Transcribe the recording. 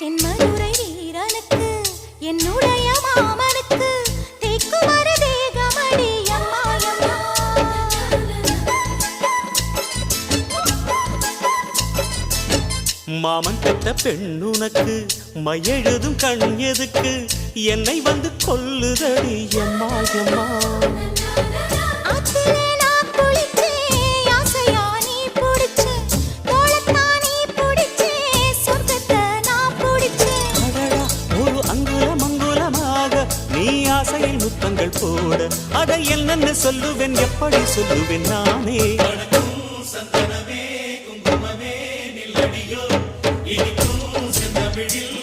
தென்மதுரை வீரனுக்கு என்னுடைய மாமனுக்கு தேக்குமர தேகமடி அம்மா அம்மா. மாமன் பெற்ற பெண்ணுனக்கு மையெழுதும் கண் எதுக்கு என்னை வந்து கொல்லுதடி அம்மா அம்மா. ஆசையில் முத்தங்கள் போட அதை என்னன்னு சொல்லுவேன் எப்படி சொல்லுவேன் நானே. சந்தனமே குங்குமமே நில்லடியோ இனிக்கும் செந்தமிழில்